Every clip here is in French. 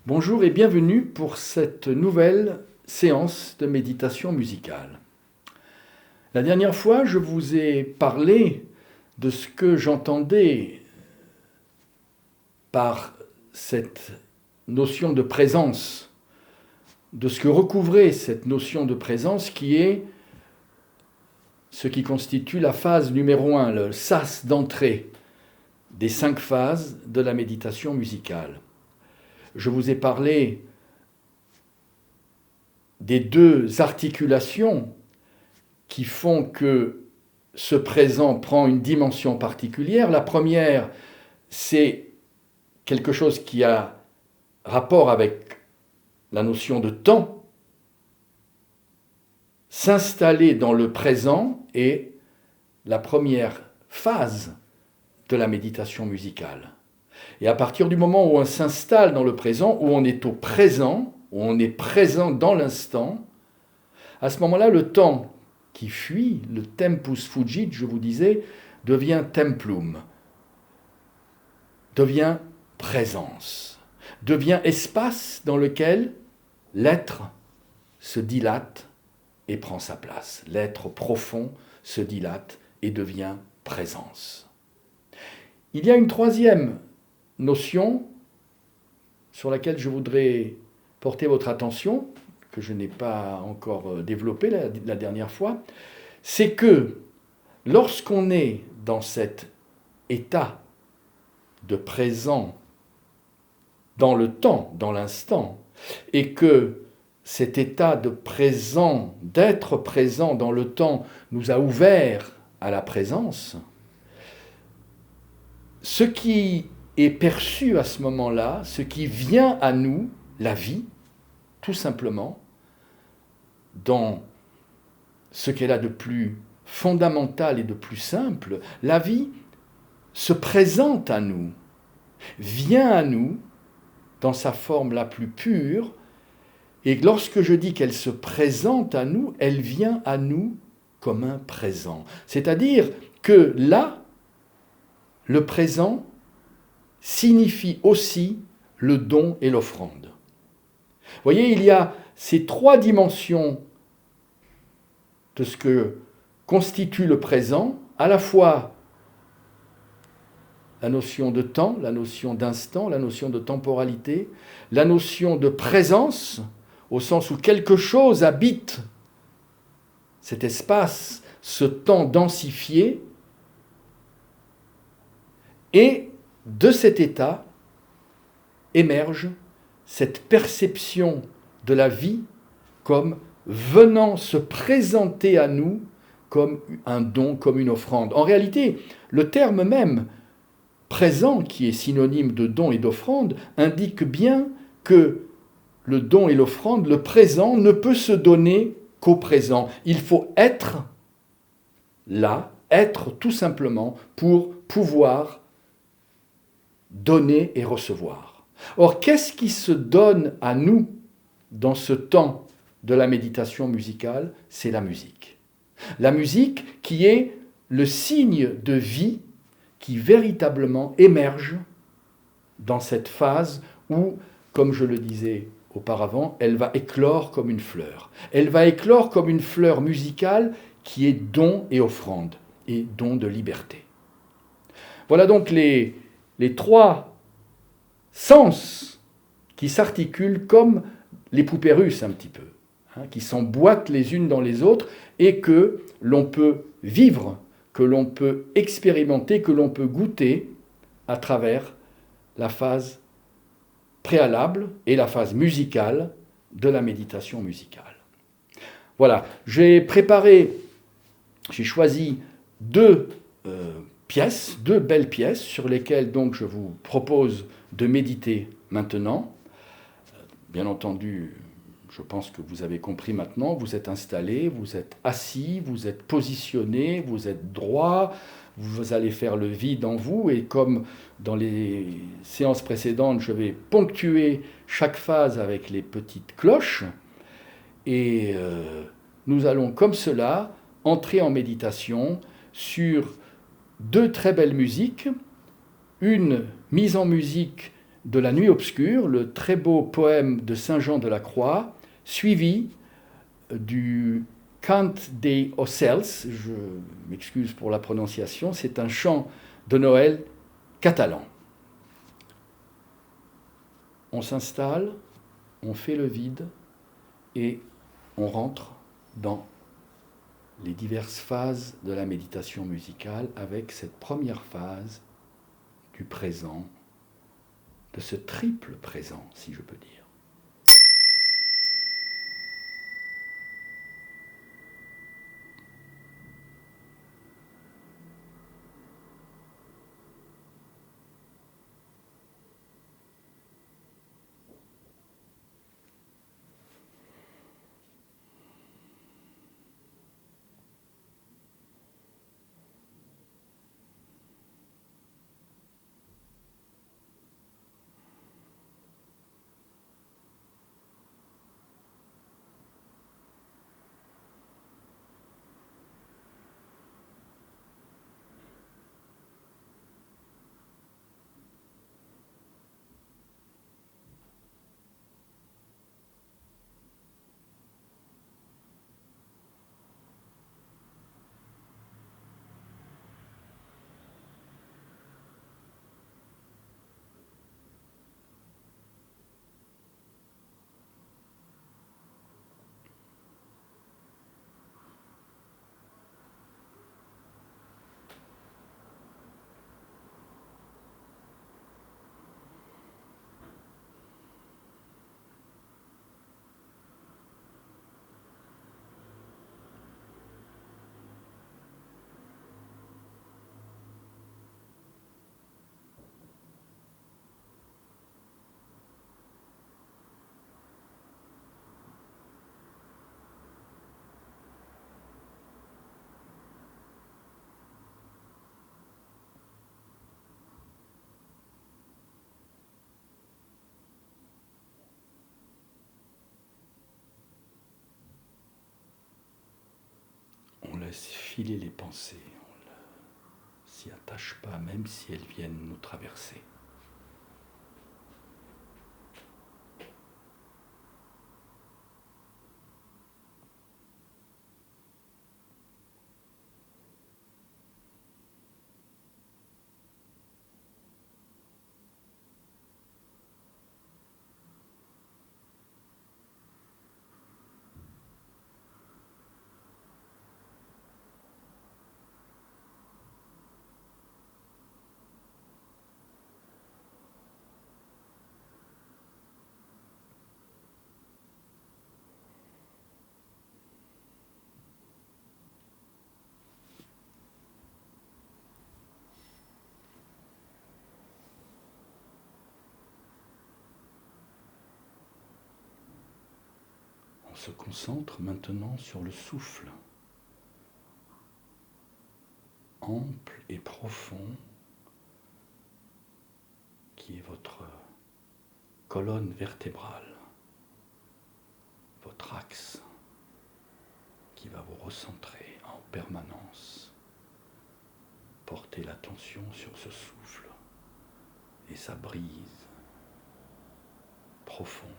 Bonjour et bienvenue pour cette nouvelle séance de méditation musicale. La dernière fois, je vous ai parlé de ce que j'entendais par cette notion de présence, de ce que recouvrait cette notion de présence qui est ce qui constitue la phase numéro 1, le sas d'entrée des 5 phases de la méditation musicale. Je vous ai parlé des 2 articulations qui font que ce présent prend une dimension particulière. La première, c'est quelque chose qui a rapport avec la notion de temps. S'installer dans le présent est la première phase de la méditation musicale. Et à partir du moment où on s'installe dans le présent, où on est au présent, où on est présent dans l'instant, à ce moment-là, le temps qui fuit, le tempus fugit, je vous disais, devient templum, devient présence, devient espace dans lequel l'être se dilate et prend sa place. L'être profond se dilate et devient présence. Il y a une troisième notion sur laquelle je voudrais porter votre attention, que je n'ai pas encore développée la dernière fois, c'est que lorsqu'on est dans cet état de présent dans le temps, dans l'instant, et que cet état de présent, d'être présent dans le temps, nous a ouvert à la présence, ce qui est perçu à ce moment-là, ce qui vient à nous, la vie, tout simplement, dans ce qu'elle a de plus fondamental et de plus simple, la vie se présente à nous, vient à nous dans sa forme la plus pure, et lorsque je dis qu'elle se présente à nous, elle vient à nous comme un présent. C'est-à-dire que là, le présent signifie aussi le don et l'offrande. Vous voyez, il y a ces 3 dimensions de ce que constitue le présent, à la fois la notion de temps, la notion d'instant, la notion de temporalité, la notion de présence, au sens où quelque chose habite cet espace, ce temps densifié, et de cet état émerge cette perception de la vie comme venant se présenter à nous comme un don, comme une offrande. En réalité, le terme même présent, qui est synonyme de don et d'offrande, indique bien que le don et l'offrande, le présent, ne peut se donner qu'au présent. Il faut être là, être tout simplement pour pouvoir donner et recevoir. Or, qu'est-ce qui se donne à nous dans ce temps de la méditation musicale? C'est la musique. La musique qui est le signe de vie qui véritablement émerge dans cette phase où, comme je le disais auparavant, elle va éclore comme une fleur. Elle va éclore comme une fleur musicale qui est don et offrande, et don de liberté. Voilà donc les 3 sens qui s'articulent comme les poupées russes un petit peu, qui s'emboîtent les unes dans les autres et que l'on peut vivre, que l'on peut expérimenter, que l'on peut goûter à travers la phase préalable et la phase musicale de la méditation musicale. Voilà, j'ai choisi 2 pièces, 2 belles pièces sur lesquelles donc je vous propose de méditer maintenant. Bien entendu, je pense que vous avez compris maintenant, vous êtes installé, vous êtes assis, vous êtes positionné, vous êtes droit, vous allez faire le vide en vous, et comme dans les séances précédentes, je vais ponctuer chaque phase avec les petites cloches, et nous allons comme cela entrer en méditation sur 2 très belles musiques, une mise en musique de La Nuit obscure, le très beau poème de Saint Jean de la Croix, suivi du Cant des Ocels, je m'excuse pour la prononciation, c'est un chant de Noël catalan. On s'installe, on fait le vide et on rentre dans les diverses phases de la méditation musicale avec cette première phase du présent, de ce triple présent, si je peux dire. On laisse filer les pensées, on ne s'y attache pas même si elles viennent nous traverser. On se concentre maintenant sur le souffle, ample et profond, qui est votre colonne vertébrale, votre axe qui va vous recentrer en permanence. Portez l'attention sur ce souffle et sa brise profonde.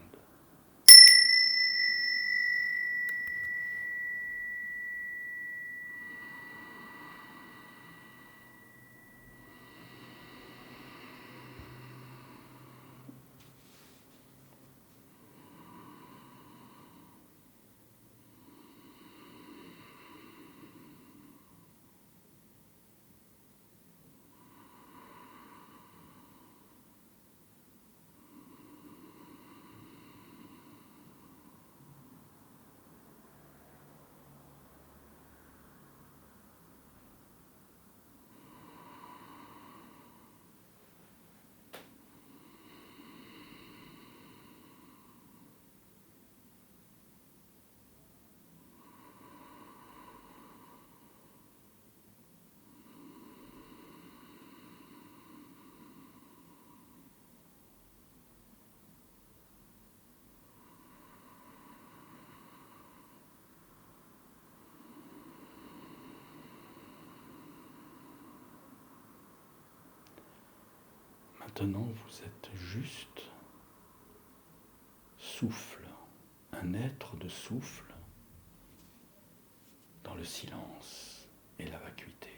maintenant vous êtes juste souffle, un être de souffle dans le silence et la vacuité.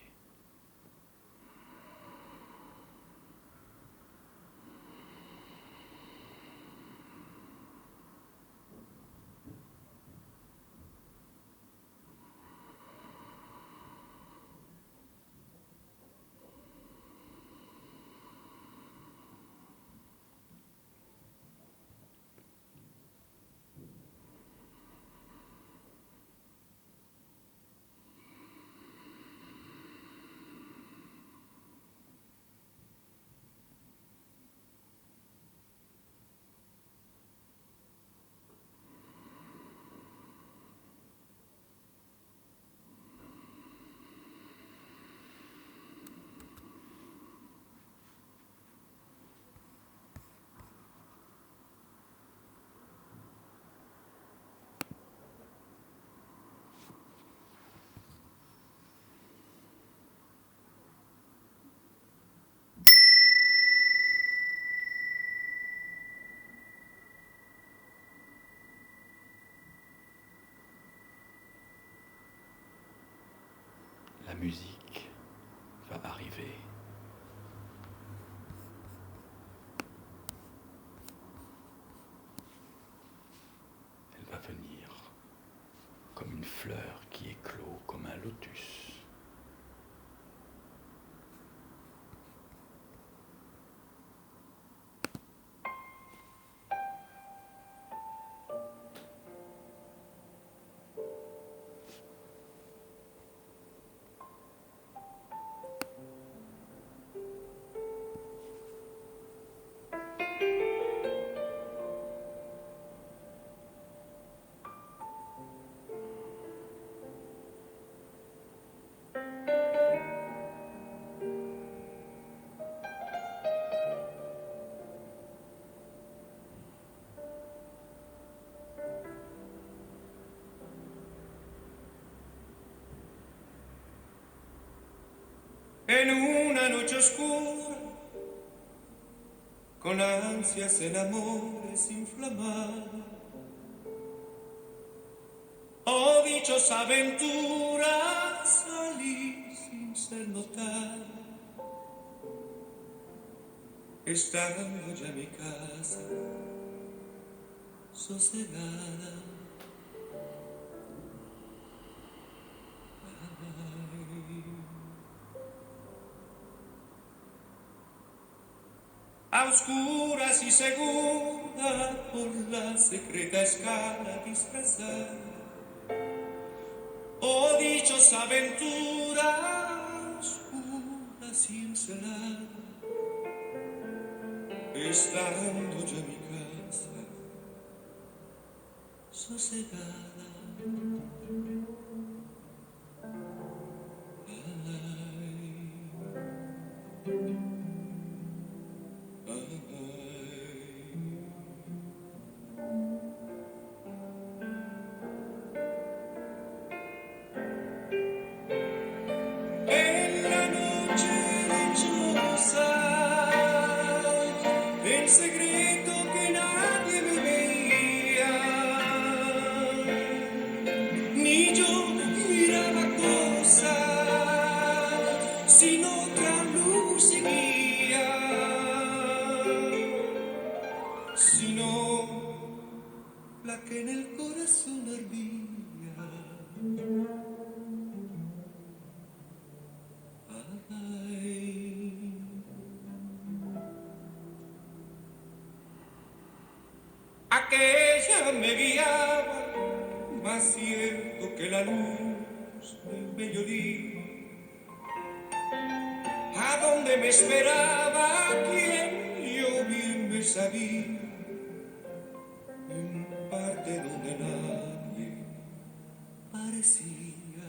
La musique va arriver. Elle va venir comme une fleur qui éclot comme un lotus. En una noche oscura, con ansias en amores inflamadas, oh dichosa aventura, salí sin ser notada, estando ya en mi casa, sosegada. A oscuras y segura por la secreta escala disfrazada, oh dichosa aventura, oscura sin celar, estando ya en mi casa, sosegada. Aquella me guiaba, más cierto que la luz del mediodía, a donde me esperaba quien yo bien me sabía, en parte donde nadie parecía.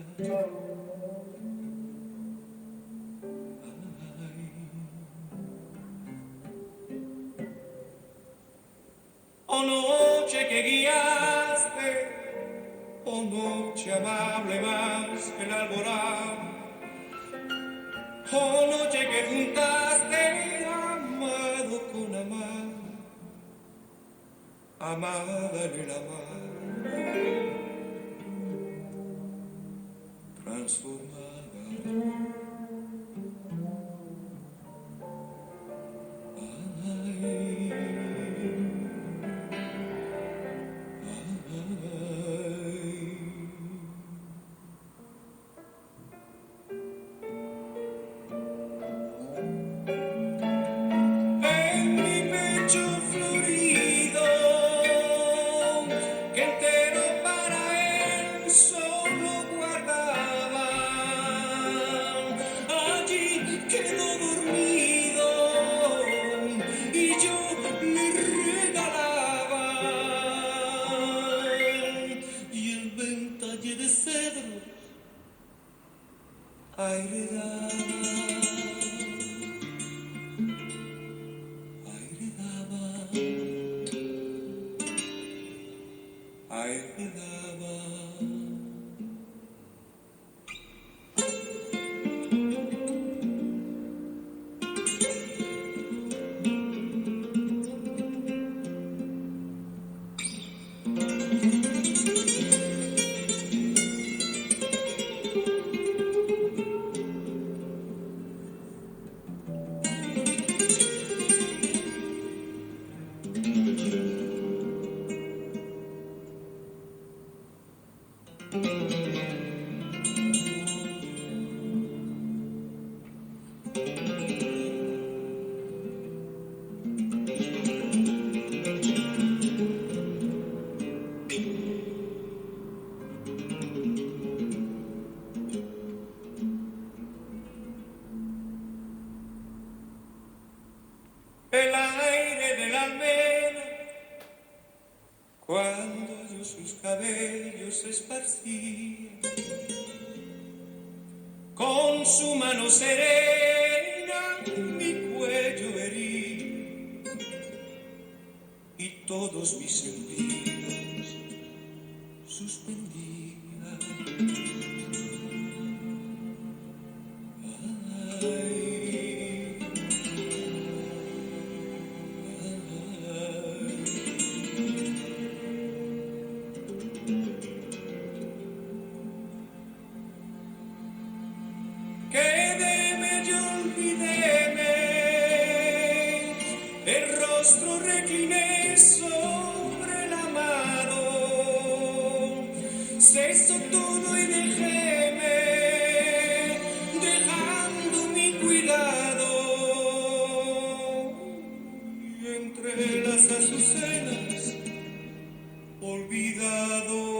Oh noche que guiaste, oh noche amable más que el alborada, oh noche que juntaste, amado con amar, amada en el amar, transformada. En mi pecho florido, que entero para él solo guardaba, allí quedó dormido y yo le regalaba, y el ventalle de cedro aire daba. Aire daba. El aire del almena, cuando yo sus cabellos esparcía, con su mano serena mi cuello herí y todos mis sentidos suspendía. Quédeme y olvidéme, el rostro recliné sobre el amado, ceso todo y dejéme, dejando mi cuidado, y entre las azucenas olvidado.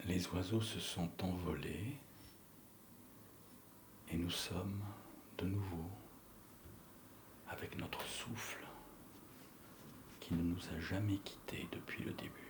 Les oiseaux se sont envolés et nous sommes de nouveau avec notre souffle qui ne nous a jamais quittés depuis le début.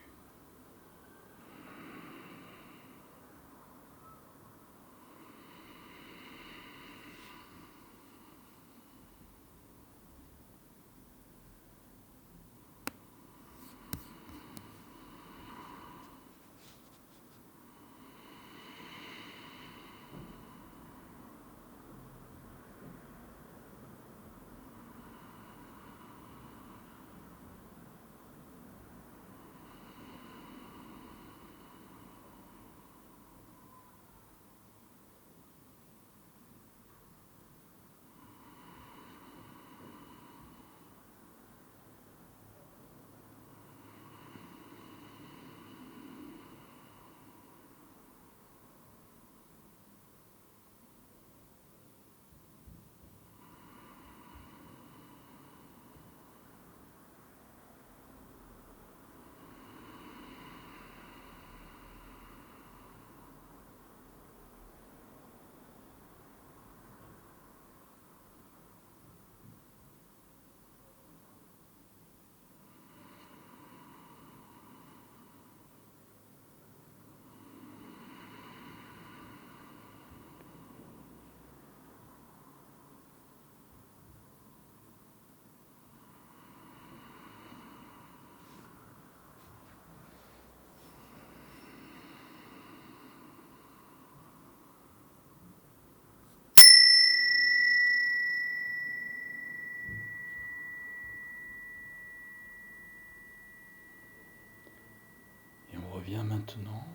On revient maintenant,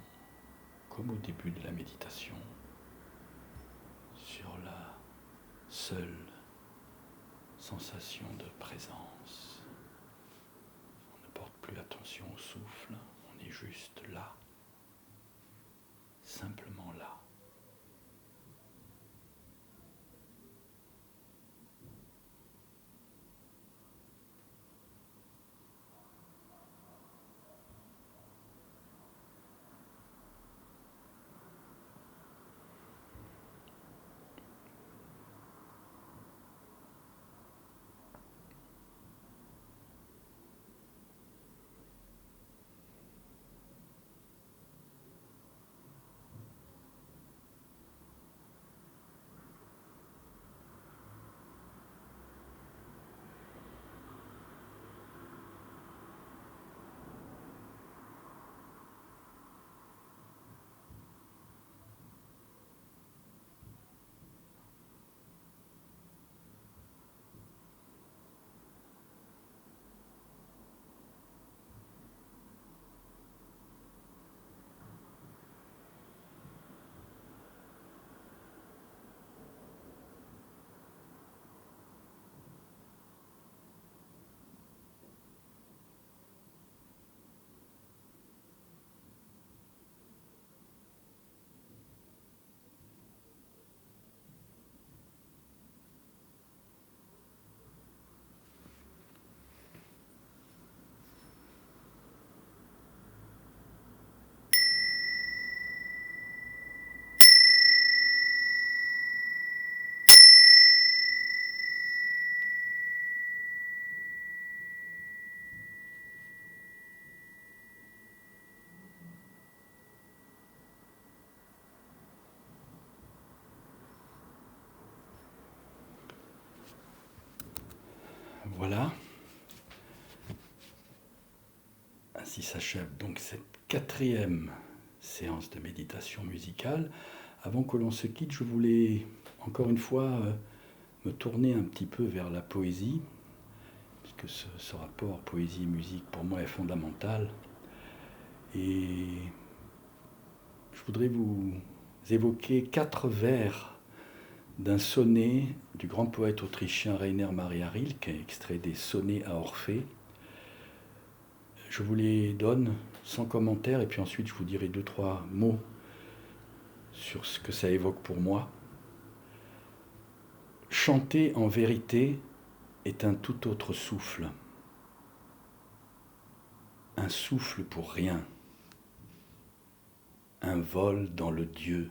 comme au début de la méditation, sur la seule sensation de présence. On ne porte plus attention au souffle, on est juste là, simplement là. Voilà. Ainsi s'achève donc cette 4e séance de méditation musicale. Avant que l'on se quitte, je voulais encore une fois me tourner un petit peu vers la poésie, puisque ce rapport poésie et musique pour moi est fondamental. Et je voudrais vous évoquer 4 vers d'un sonnet du grand poète autrichien Rainer Maria Rilke, extrait des Sonnets à Orphée. Je vous les donne sans commentaire et puis ensuite je vous dirai 2-3 mots sur ce que ça évoque pour moi. Chanter en vérité est un tout autre souffle. Un souffle pour rien. Un vol dans le Dieu.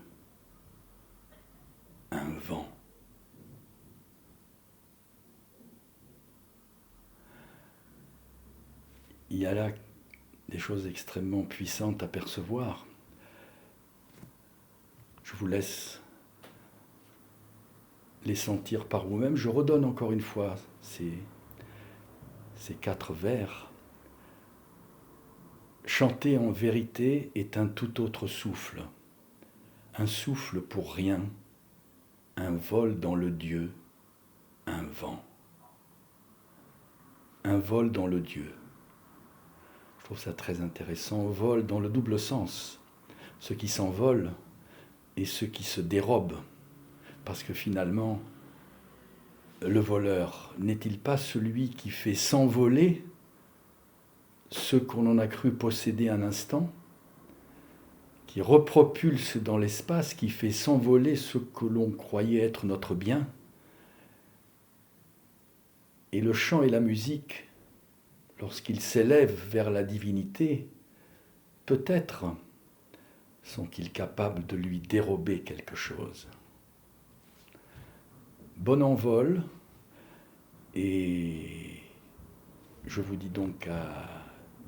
Un vent. Il y a là des choses extrêmement puissantes à percevoir. Je vous laisse les sentir par vous-même. Je redonne encore une fois ces 4 vers. Chanter en vérité est un tout autre souffle. Un souffle pour rien. Un vol dans le Dieu. Un vent. Un vol dans le Dieu. Je trouve ça très intéressant. Vol dans le double sens. Ceux qui s'envolent et ceux qui se dérobent. Parce que finalement, le voleur n'est-il pas celui qui fait s'envoler ce qu'on en a cru posséder un instant, qui repropulse dans l'espace, qui fait s'envoler ce que l'on croyait être notre bien? Et le chant et la musique, lorsqu'ils s'élèvent vers la divinité, peut-être sont-ils capables de lui dérober quelque chose. Bon envol, et je vous dis donc à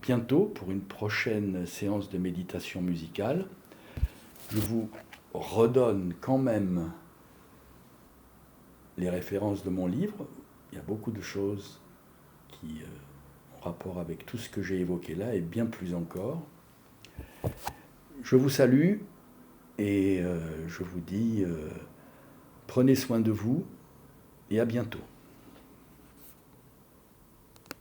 bientôt pour une prochaine séance de méditation musicale. Je vous redonne quand même les références de mon livre. Il y a beaucoup de choses qui ont rapport avec tout ce que j'ai évoqué là, et bien plus encore. Je vous salue et je vous dis prenez soin de vous et à bientôt.